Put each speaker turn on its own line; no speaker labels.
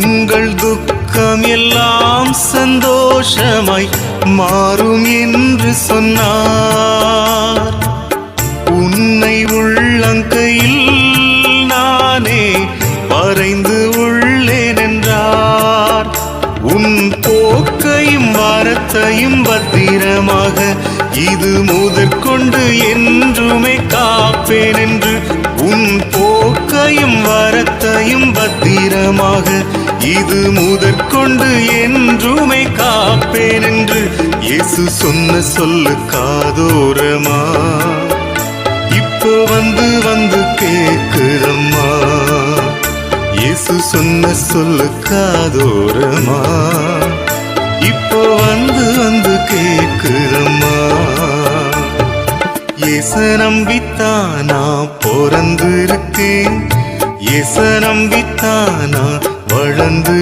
உங்கள் துக்கம் எல்லாம் சந்தோஷமாய் மாறும் என்று சொன்னார். உன்னை உள்ளங்கையில் நானே வரைந்து உள்ளேன் என்றார். உன் போக்கையும் வாரத்தையும் பத்திரமாக இது முதற்கொண்டு என்றுமே காப்பேன் என்று, உன் போக்கையும் வரத்தையும் பத்திரமாக இது முதற்கொண்டு என்றுமே காப்பேன் என்று இயேசு சொன்ன சொல்லு காதோரமா இப்போ வந்து வந்து கேக்குதம்மா. இயேசு சொன்ன சொல்லு காதோரமா இப்போ வந்து வந்து கேக்குதம்மா. இயேசு நம்பித்தானா பிறந்திருக்கேன், இயேசு நம்பித்தானா வளர்ந்து